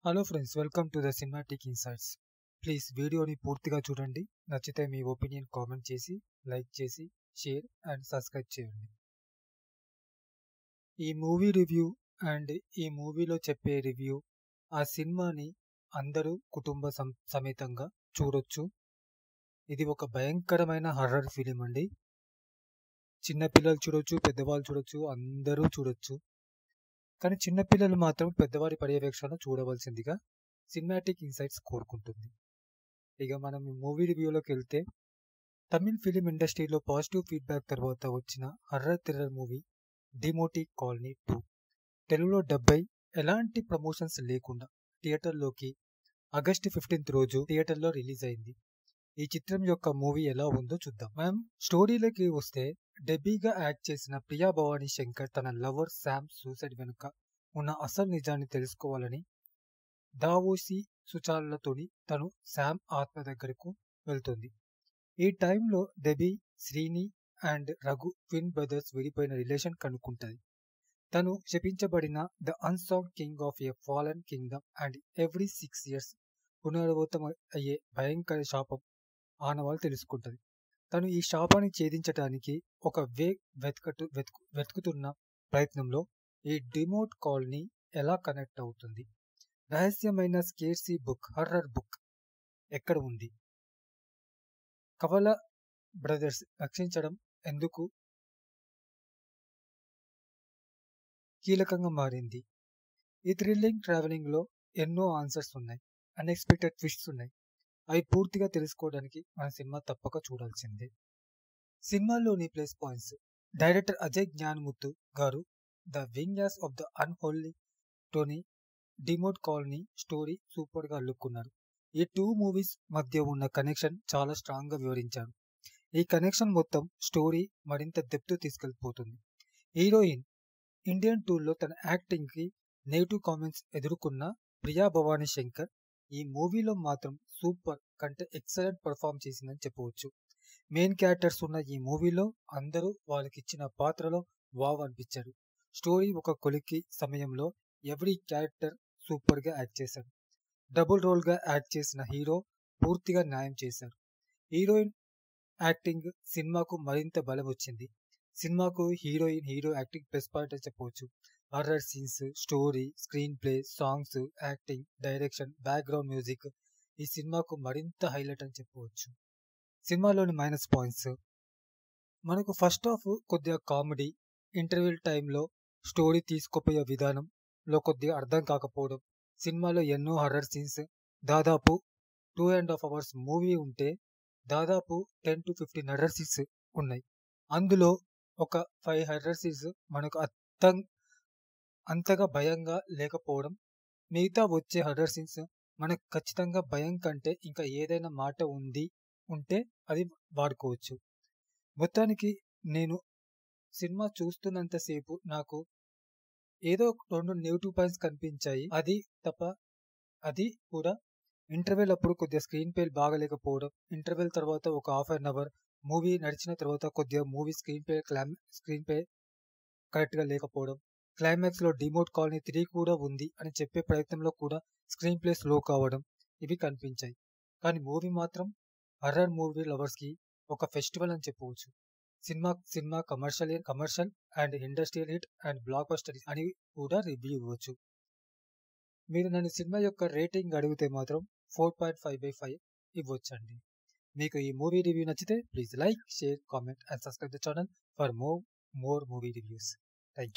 Hello friends, welcome to the cinematic insights. Please వీడియోని పూర్తిగా చూడండి. నచ్చితే మీ ఒపీనియన్ కామెంట్ చేసి, లైక్ చేసి, షేర్ అండ్ సబ్స్క్రైబ్ చేయండి. ఈ మూవీ రివ్యూ అండ్ ఈ మూవీలో చెప్పే రివ్యూ, ఆ సినిమాని అందరూ కుటుంబ సమేతంగా చూడొచ్చు. ఇది ఒక భయంకరమైన హర్రర్ ఫిలిం అండి. చిన్నపిల్లలు చూడొచ్చు, పెద్దవాళ్ళు చూడొచ్చు, అందరూ చూడొచ్చు. కానీ చిన్నపిల్లలు మాత్రం పెద్దవారి పర్యవేక్షణ చూడవలసిందిగా సినిమాటిక్ ఇన్సైట్స్ కోరుకుంటుంది. ఇక మనం ఈ మూవీ రివ్యూలోకి వెళ్తే, తమిళ్ ఫిలిం ఇండస్ట్రీలో పాజిటివ్ ఫీడ్బ్యాక్ తర్వాత వచ్చిన హర్రర్ థ్రిల్లర్ మూవీ డిమోటీ కాలనీ 2 తెలుగులో 70 ఎలాంటి ప్రమోషన్స్ లేకుండా థియేటర్లోకి ఆగస్టు 15 రోజు థియేటర్లో రిలీజ్ అయింది. ఈ చిత్రం యొక్క మూవీ ఎలా ఉందో చూద్దాం. మనం స్టోరీలోకి వస్తే, డెబ్బీగా యాక్ట్ చేసిన ప్రియా భవానీ శంకర్ తన లవర్ శామ్ సూసైడ్ వెనుక ఉన్న అసలు నిజాన్ని తెలుసుకోవాలని దావోసి సుచాలతోని తను శామ్ ఆత్మ దగ్గరకు వెళ్తుంది. ఈ టైంలో Debbie, Srini and Raghu twin brothers విడిపోయిన రిలేషన్ కనుక్కుంటుంది. తను శపించబడిన the unsung king of a fallen kingdom and every 6 years పునరావృతం అయ్యే భయంకర శాపం ఆనవాళ్ళు తెలుసుకుంటుంది. తను ఈ శాపాన్ని ఛేదించడానికి ఒక వే వెతుకుతున్న ప్రయత్నంలో ఈ డిమోట్ కాలనీ ఎలా కనెక్ట్ అవుతుంది? రహస్యమైన స్కేర్సీ బుక్, హర్రర్ బుక్ ఎక్కడ ఉంది? కవల బ్రదర్స్ రక్షించడం ఎందుకు కీలకంగా మారింది? ఈ థ్రిల్లింగ్ ట్రావెలింగ్ లో ఎన్నో ఆన్సర్స్ ఉన్నాయి, అన్ఎక్స్పెక్టెడ్ ట్విస్ట్స్ ఉన్నాయి. అవి పూర్తిగా తెలుసుకోవడానికి మన సినిమా తప్పక చూడాల్సిందే. సినిమాలోని plus points: director Ajay Gnanamuthu garu the wings of the unholy Tony Demonte colony story super గా అల్లుకున్నారు. ఈ 2 మూవీస్ మధ్య ఉన్న కనెక్షన్ చాలా స్ట్రాంగ్ గా వివరించారు. ఈ కనెక్షన్ మొత్తం స్టోరీ మరింత డెప్త్ తీసుకెళ్లిపోతుంది. హీరోయిన్ ఇండియన్ టూర్లో తన యాక్టింగ్ కి నెగిటివ్ కామెంట్స్ ఎదుర్కొన్న ప్రియా భవానీ శంకర్ ఈ మూవీలో మాత్రం సూపర్ కంటే ఎక్సలెంట్ పర్ఫామ్ చేసిందని చెప్పవచ్చు. మెయిన్ క్యారెక్టర్స్ ఉన్న ఈ మూవీలో అందరూ వాళ్ళకిచ్చిన పాత్రలో వావ్ అనిపించారు. స్టోరీ ఒక కొలిక్కి సమయంలో ఎవ్రీ క్యారెక్టర్ సూపర్ గా యాక్ట్ చేశారు. డబుల్ రోల్ గా యాక్ట్ చేసిన హీరో పూర్తిగా న్యాయం చేశారు. హీరోయిన్ యాక్టింగ్ సినిమాకు మరింత బలం వచ్చింది. సినిమాకు హీరో యాక్టింగ్ ప్లస్ పాయింట్ అని చెప్పవచ్చు. Horror scenes, story, screen play, songs, acting, direction, background music ఈ సినిమాకు మరింత హైలైట్ అని చెప్పవచ్చు. సినిమాలోని మైనస్ పాయింట్స్: మనకు ఫస్ట్ హాఫ్ కొద్దిగా కామెడీ, ఇంటర్వెల్ టైంలో స్టోరీ తీసుకుపోయే విధానంలో కొద్దిగా అర్థం కాకపోవడం. సినిమాలో ఎన్నో హర్రర్ సీన్స్, దాదాపు 2.5 hours మూవీ ఉంటే దాదాపు 10 to 15 హర్రర్ సీన్స్ ఉన్నాయి. అందులో ఒక 5 హర్రర్ సీన్స్ మనకు అంతగా భయంగా లేకపోవడం. మిగతా వచ్చే హర్రర్ సీన్స్ మనకు ఖచ్చితంగా భయం కంటే ఇంకా ఏదైనా మాట ఉంటే అది వాడుకోవచ్చు. మొత్తానికి నేను సినిమా చూస్తున్నంతసేపు నాకు ఏదో 2 నెగిటివ్ పాయింట్స్ కనిపించాయి. అది కూడా ఇంటర్వెల్ అప్పుడు కొద్దిగా స్క్రీన్ ప్లే బాగలేకపోవడం. ఇంటర్వెల్ తర్వాత ఒక హాఫ్ అన్ అవర్ మూవీ నడిచిన తర్వాత కొద్దిగా మూవీ స్క్రీన్ ప్లే కరెక్ట్గా లేకపోవడం. క్లైమాక్స్లో డిమోట్ కాలనీ 3 కూడా ఉంది అని చెప్పే ప్రయత్నంలో కూడా స్క్రీన్ ప్లే స్లో కావడం, ఇవి కనిపించాయి. కానీ మూవీ మాత్రం హర్రర్ మూవీ లవర్స్కి ఒక ఫెస్టివల్ అని చెప్పవచ్చు. Cinema commercial and industrial hit and block buster అని కూడా రివ్యూ ఇవ్వచ్చు. మీరు నన్ను సినిమా యొక్క రేటింగ్ అడిగితే మాత్రం 4.5/5 ఇవ్వచ్చండి. మీకు ఈ మూవీ రివ్యూ నచ్చితే please like, share, comment and subscribe the channel for more movie reviews. Thank you.